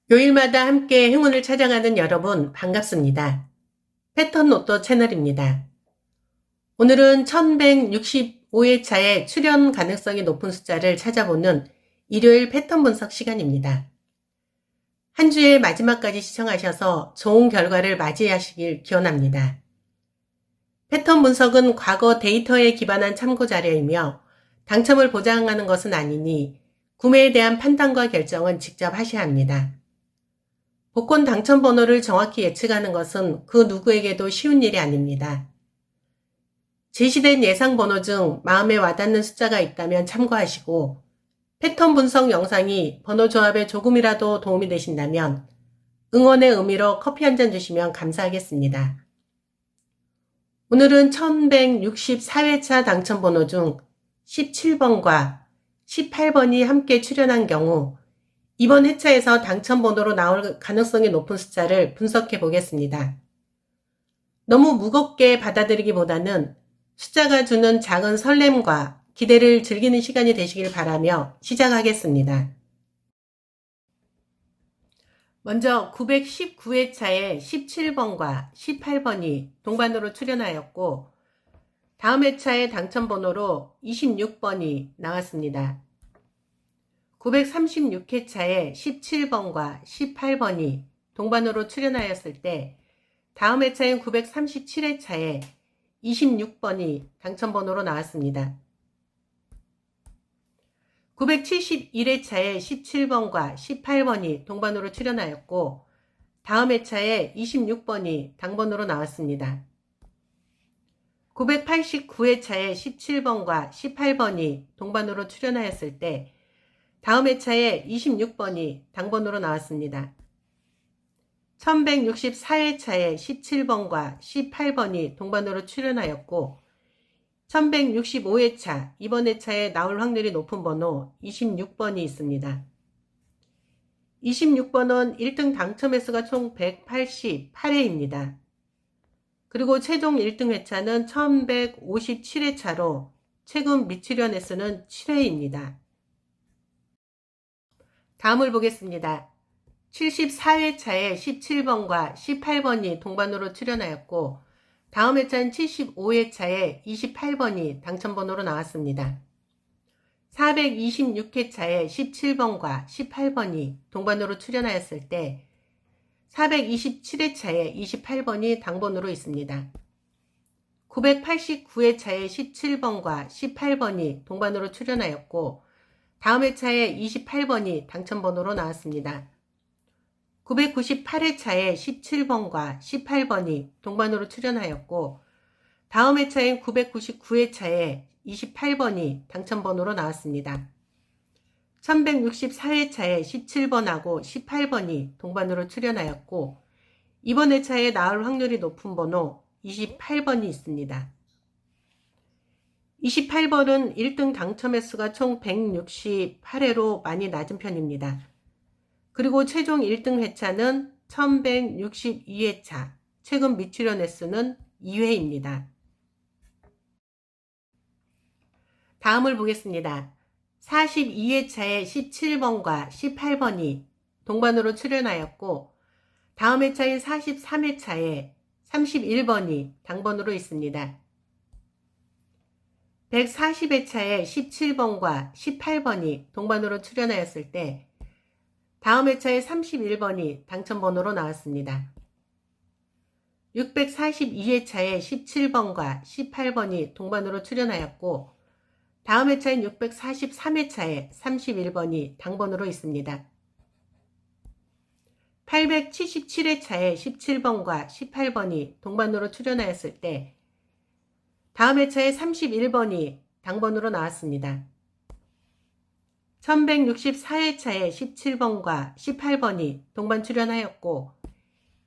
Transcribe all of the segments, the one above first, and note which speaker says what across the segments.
Speaker 1: 요일마다 함께 행운을 찾아가는 여러분 반갑습니다. 패턴 로또 채널입니다. 오늘은 1165회차의 출연 가능성이 높은 숫자를 찾아보는 일요일 패턴 분석 시간입니다. 한 주의 마지막까지 시청하셔서 좋은 결과를 맞이하시길 기원합니다. 패턴 분석은 과거 데이터에 기반한 참고 자료이며 당첨을 보장하는 것은 아니니 구매에 대한 판단과 결정은 직접 하셔야 합니다. 복권 당첨 번호를 정확히 예측하는 것은 그 누구에게도 쉬운 일이 아닙니다. 제시된 예상 번호 중 마음에 와닿는 숫자가 있다면 참고하시고 패턴 분석 영상이 번호 조합에 조금이라도 도움이 되신다면 응원의 의미로 커피 한 잔 주시면 감사하겠습니다. 오늘은 1164회차 당첨 번호 중 17번과 18번이 함께 출연한 경우 이번 회차에서 당첨 번호로 나올 가능성이 높은 숫자를 분석해 보겠습니다. 너무 무겁게 받아들이기보다는 숫자가 주는 작은 설렘과 기대를 즐기는 시간이 되시길 바라며 시작하겠습니다. 먼저 919회차에 17번과 18번이 동반으로 출연하였고 다음 회차의 당첨 번호로 26번이 나왔습니다. 936회차에 17번과 18번이 동반으로 출연하였을 때 다음 회차인 937회차에 26번이 당첨번호로 나왔습니다. 971회차에 17번과 18번이 동반으로 출연하였고 다음 회차에 26번이 당번으로 나왔습니다. 989회차에 17번과 18번이 동반으로 출연하였을 때 다음 회차에 26번이 당번으로 나왔습니다. 1164회차에 17번과 18번이 동반으로 출연하였고 1165회차 이번 회차에 나올 확률이 높은 번호 26번이 있습니다. 26번은 1등 당첨 횟수가 총 188회입니다. 그리고 최종 1등 회차는 1157회차로 최근 미출연 횟수는 7회입니다. 다음을 보겠습니다. 74회차에 17번과 18번이 동반으로 출연하였고 다음 회차는 75회차에 28번이 당첨번호로 나왔습니다. 426회차에 17번과 18번이 동반으로 출연하였을 때 427회차에 28번이 당번으로 있습니다. 989회차에 17번과 18번이 동반으로 출연하였고 다음 회차에 28번이 당첨번호로 나왔습니다. 998회차에 17번과 18번이 동반으로 출연하였고 다음 회차인 999회차에 28번이 당첨번호로 나왔습니다. 1164회차에 17번하고 18번이 동반으로 출연하였고 이번 회차에 나올 확률이 높은 번호 28번이 있습니다. 28번은 1등 당첨 횟수가 총 168회로 많이 낮은 편입니다. 그리고 최종 1등 회차는 1162회차, 최근 미출연 횟수는 2회입니다. 다음을 보겠습니다. 42회차에 17번과 18번이 동반으로 출연하였고 다음 회차인 43회차에 31번이 당번으로 있습니다. 140회차에 17번과 18번이 동반으로 출연하였을 때 다음 회차에 31번이 당첨번호로 나왔습니다. 642회차에 17번과 18번이 동반으로 출연하였고 다음 회차인 643회차에 31번이 당번으로 있습니다. 877회차에 17번과 18번이 동반으로 출연하였을 때 다음 회차에 31번이 당번으로 나왔습니다. 1164회차에 17번과 18번이 동반 출연하였고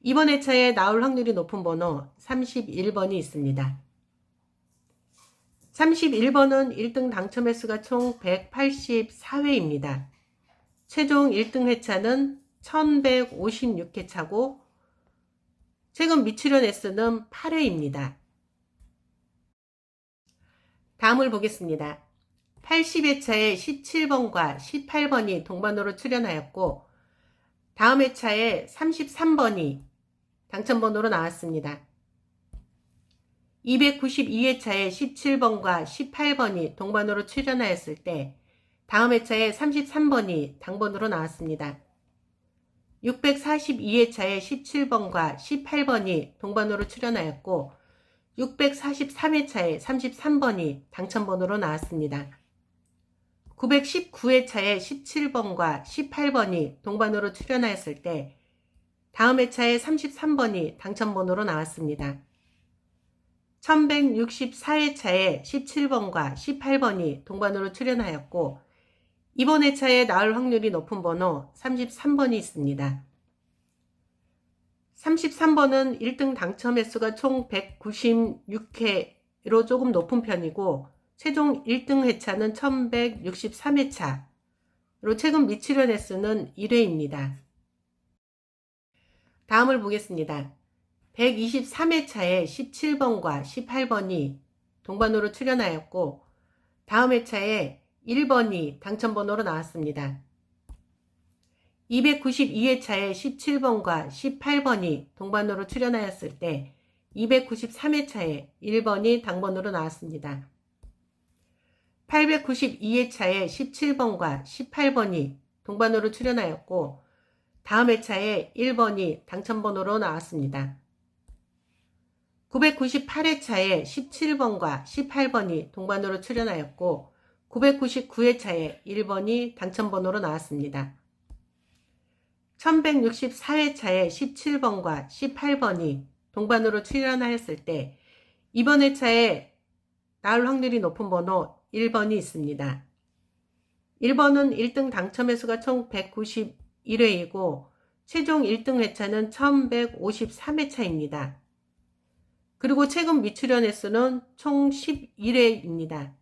Speaker 1: 이번 회차에 나올 확률이 높은 번호 31번이 있습니다. 31번은 1등 당첨 횟수가 총 184회입니다. 최종 1등 회차는 1156회차고 최근 미출연 횟수는 8회입니다. 다음을 보겠습니다. 80회차에 17번과 18번이 동반으로 출연하였고 다음 회차에 33번이 당첨번호로 나왔습니다. 292회차에 17번과 18번이 동반으로 출연하였을 때 다음 회차에 33번이 당번으로 나왔습니다. 642회차에 17번과 18번이 동반으로 출연하였고 643회차에 33번이 당첨번호로 나왔습니다. 919회차에 17번과 18번이 동반으로 출연하였을 때 다음 회차에 33번이 당첨번호로 나왔습니다. 1164회차에 17번과 18번이 동반으로 출연하였고 이번 회차에 나올 확률이 높은 번호 33번이 있습니다. 33번은 1등 당첨 횟수가 총 196회로 조금 높은 편이고 최종 1등 회차는 1163회차로 최근 미출연 횟수는 1회입니다. 다음을 보겠습니다. 123회차에 17번과 18번이 동반으로 출연하였고 다음 회차에 1번이 당첨번호로 나왔습니다. 292회차에 17번과 18번이 동반으로 출연하였을 때 293회차에 1번이 당번으로 나왔습니다. 892회차에 17번과 18번이 동반으로 출연하였고 다음 회차에 1번이 당첨번호로 나왔습니다. 998회차에 17번과 18번이 동반으로 출연하였고 999회차에 1번이 당첨번호로 나왔습니다. 1164회차에 17번과 18번이 동반으로 출연하였을 때 이번 회차에 나올 확률이 높은 번호 1번이 있습니다. 1번은 1등 당첨 횟수가 총 191회이고 최종 1등 회차는 1153회차입니다. 그리고 최근 미출연 횟수는 총 11회입니다.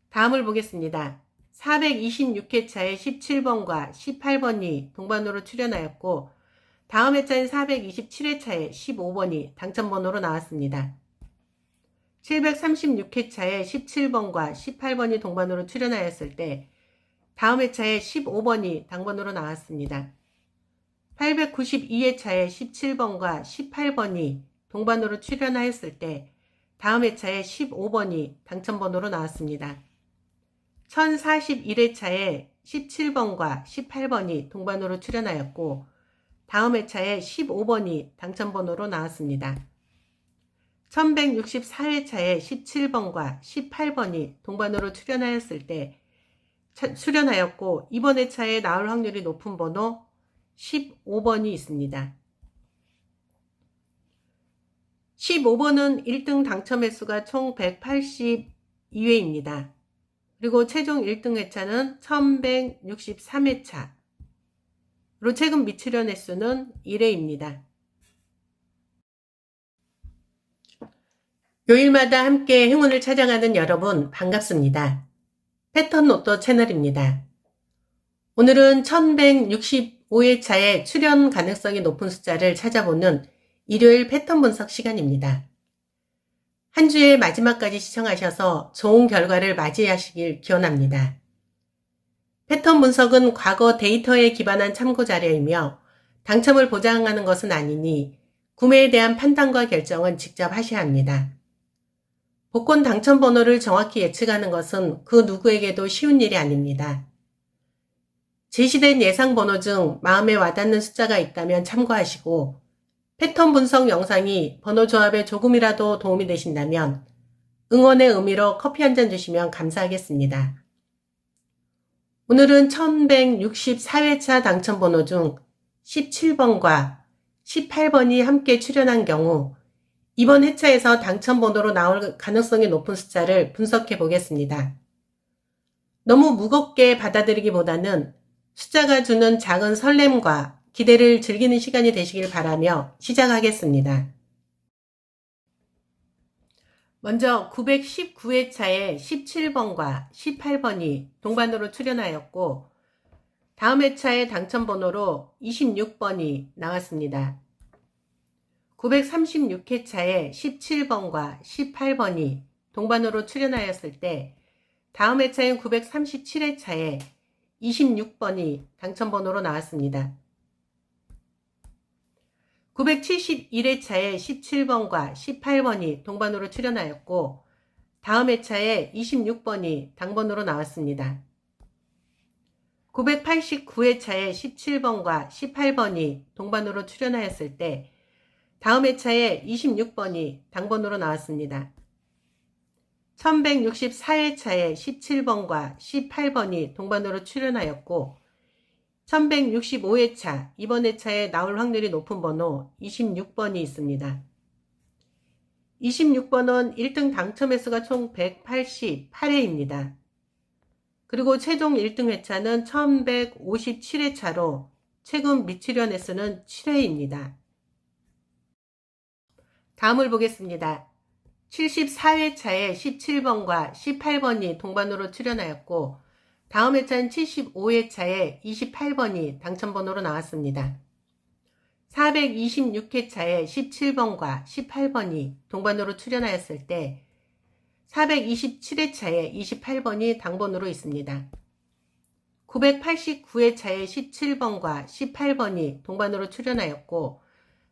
Speaker 1: 다음을 보겠습니다. 426회차에 17번과 18번이 동반으로 출연하였고 다음 회차인 427회차에 15번이 당첨번호로 나왔습니다. 736회차에 17번과 18번이 동반으로 출연하였을 때 다음 회차에 15번이 당번으로 나왔습니다. 892회차에 17번과 18번이 동반으로 출연하였을 때 다음 회차에 15번이 당첨번호로 나왔습니다. 1041회차에 17번과 18번이 동반으로 출연하였고 다음 회차에 15번이 당첨번호로 나왔습니다. 1164회차에 17번과 18번이 동반으로 출연하였을 때 출연하였고 이번 회차에 나올 확률이 높은 번호 15번이 있습니다. 15번은 1등 당첨 횟수가 총 182회입니다. 그리고 최종 1등 회차는 1163회차로 최근 미출연 횟수는 1회입니다. 요일마다 함께 행운을 찾아가는 여러분 반갑습니다. 패턴 로또 채널입니다. 오늘은 1165회차에 출연 가능성이 높은 숫자를 찾아보는 일요일 패턴 분석 시간입니다. 한 주의 마지막까지 시청하셔서 좋은 결과를 맞이하시길 기원합니다. 패턴 분석은 과거 데이터에 기반한 참고 자료이며 당첨을 보장하는 것은 아니니 구매에 대한 판단과 결정은 직접 하셔야 합니다. 복권 당첨 번호를 정확히 예측하는 것은 그 누구에게도 쉬운 일이 아닙니다. 제시된 예상 번호 중 마음에 와닿는 숫자가 있다면 참고하시고 패턴 분석 영상이 번호 조합에 조금이라도 도움이 되신다면 응원의 의미로 커피 한 잔 주시면 감사하겠습니다. 오늘은 1164회차 당첨 번호 중 17번과 18번이 함께 출연한 경우 이번 회차에서 당첨 번호로 나올 가능성이 높은 숫자를 분석해 보겠습니다. 너무 무겁게 받아들이기보다는 숫자가 주는 작은 설렘과 기대를 즐기는 시간이 되시길 바라며 시작하겠습니다. 먼저 919회차에 17번과 18번이 동반으로 출연하였고 다음 회차의 당첨번호로 26번이 나왔습니다. 936회차에 17번과 18번이 동반으로 출연하였을 때 다음 회차인 937회차에 26번이 당첨번호로 나왔습니다. 971회차에 17번과 18번이 동반으로 출연하였고 다음 회차에 26번이 당번으로 나왔습니다. 989회차에 17번과 18번이 동반으로 출연하였을 때 다음 회차에 26번이 당번으로 나왔습니다. 1164회차에 17번과 18번이 동반으로 출연하였고 1165회차, 이번 회차에 나올 확률이 높은 번호 26번이 있습니다. 26번은 1등 당첨 횟수가 총 188회입니다. 그리고 최종 1등 회차는 1157회차로 최근 미출연 횟수는 7회입니다. 다음을 보겠습니다. 74회차에 17번과 18번이 동반으로 출연하였고 다음 회차는 75회차에 28번이 당첨번호로 나왔습니다. 426회차에 17번과 18번이 동반으로 출연하였을 때 427회차에 28번이 당번으로 있습니다. 989회차에 17번과 18번이 동반으로 출연하였고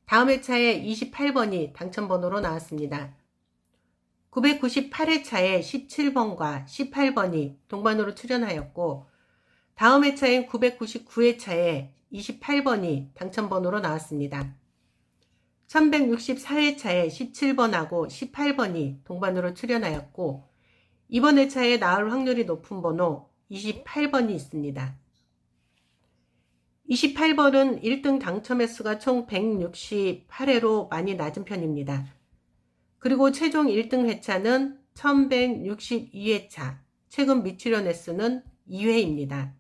Speaker 1: 다음 회차에 28번이 당첨번호로 나왔습니다. 998회차에 17번과 18번이 동반으로 출연하였고 다음 회차인 999회차에 28번이 당첨번호로 나왔습니다. 1164회차에 17번하고 18번이 동반으로 출연하였고 이번 회차에 나올 확률이 높은 번호 28번이 있습니다. 28번은 1등 당첨 횟수가 총 168회로 많이 낮은 편입니다. 그리고 최종 1등 회차는 1162회차, 최근 미출연 횟수는 2회입니다.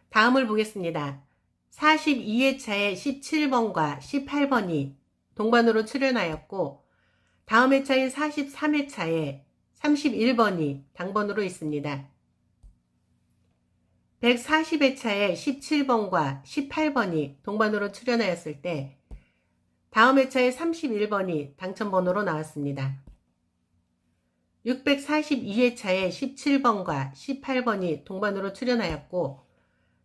Speaker 1: 다음을 보겠습니다. 42회차에 17번과 18번이 동반으로 출연하였고 다음 회차인 43회차에 31번이 당번으로 있습니다. 140회차에 17번과 18번이 동반으로 출연하였을 때 다음 회차에 31번이 당첨번호로 나왔습니다. 642회차에 17번과 18번이 동반으로 출연하였고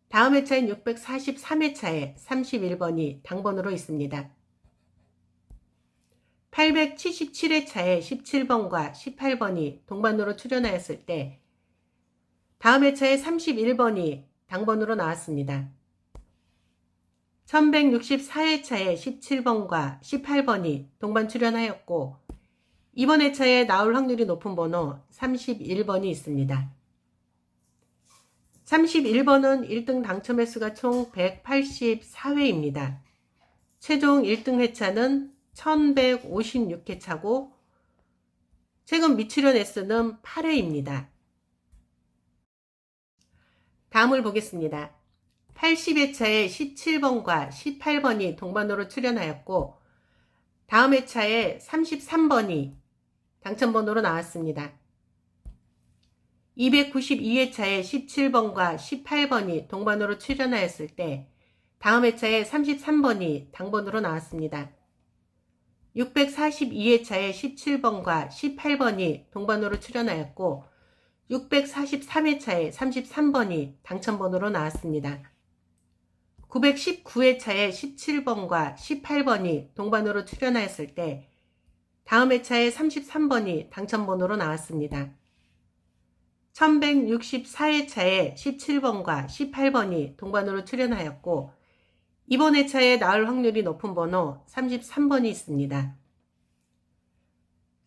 Speaker 1: 다음 회차인 643회차에 31번이 당번으로 있습니다. 877회차에 17번과 18번이 동반으로 출연하였을 때 다음 회차에 31번이 당번으로 나왔습니다. 1164회차에 17번과 18번이 동반 출연하였고 이번 회차에 나올 확률이 높은 번호 31번이 있습니다. 31번은 1등 당첨 횟수가 총 184회입니다. 최종 1등 회차는 1156회차고 최근 미출연 횟수는 8회입니다. 다음을 보겠습니다. 80회차에 17번과 18번이 동반으로 출연하였고 다음 회차에 33번이 당첨번호로 나왔습니다. 292회차에 17번과 18번이 동반으로 출연하였을 때 다음 회차에 33번이 당번으로 나왔습니다. 642회차에 17번과 18번이 동반으로 출연하였고 643회차에 33번이 당첨번호로 나왔습니다. 919회차에 17번과 18번이 동반으로 출연하였을 때 다음 회차에 33번이 당첨번호로 나왔습니다. 1164회차에 17번과 18번이 동반으로 출연하였고 이번 회차에 나올 확률이 높은 번호 33번이 있습니다.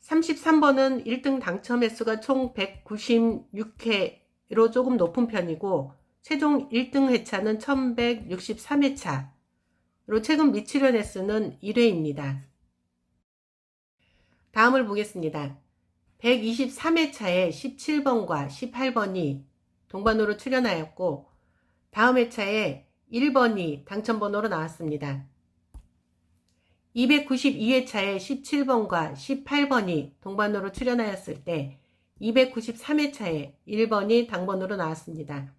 Speaker 1: 33번은 1등 당첨 횟수가 총 196회로 조금 높은 편이고 최종 1등 회차는 1163회차로 최근 미출연 횟수는 1회입니다. 다음을 보겠습니다. 123회차에 17번과 18번이 동반으로 출연하였고 다음 회차에 1번이 당첨번호로 나왔습니다. 292회차에 17번과 18번이 동반으로 출연하였을 때 293회차에 1번이 당번으로 나왔습니다.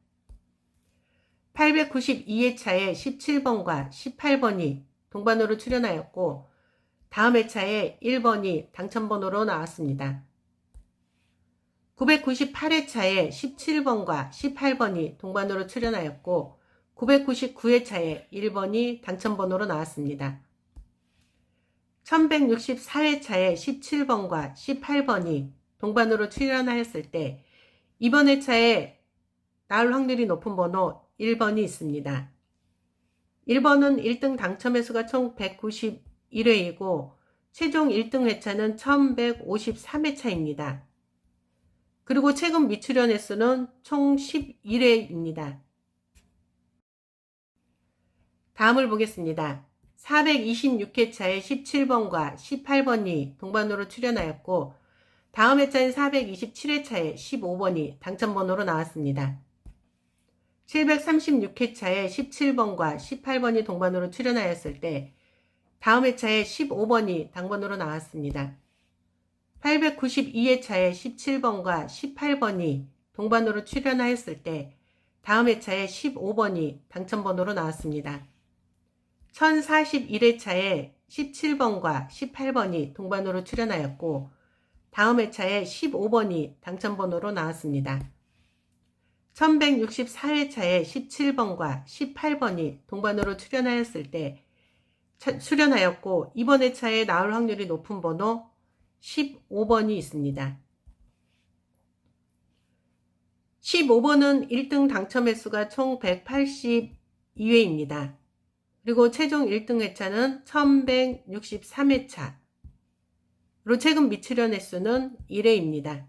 Speaker 1: 892회차에 17번과 18번이 동반으로 출연하였고 다음 회차에 1번이 당첨번호로 나왔습니다. 998회차에 17번과 18번이 동반으로 출연하였고 999회차에 1번이 당첨번호로 나왔습니다. 1164회차에 17번과 18번이 동반으로 출연하였을 때 이번 회차에 나올 확률이 높은 번호 1번이 있습니다. 1번은 1등 당첨 횟수가 총 191회이고 최종 1등 회차는 1153회차입니다. 그리고 최근 미출연 횟수는 총 11회입니다. 다음을 보겠습니다. 426회차에 17번과 18번이 동반으로 출연하였고 다음 회차인 427회차에 15번이 당첨번호로 나왔습니다. 736회차에 17번과 18번이 동반으로 출연하였을 때 다음 회차에 15번이 당번으로 나왔습니다. 892회차에 17번과 18번이 동반으로 출연하였을 때 다음 회차에 15번이 당첨번호로 나왔습니다. 1041회차에 17번과 18번이 동반으로 출연하였고 다음 회차에 15번이 당첨번호로 나왔습니다. 1164회차에 17번과 18번이 동반으로 출연하였고 이번 회차에 나올 확률이 높은 번호 15번이 있습니다. 15번은 1등 당첨 횟수가 총 182회입니다. 그리고 최종 1등 회차는 1163회차. 그리고 최근 미출연 횟수는 1회입니다.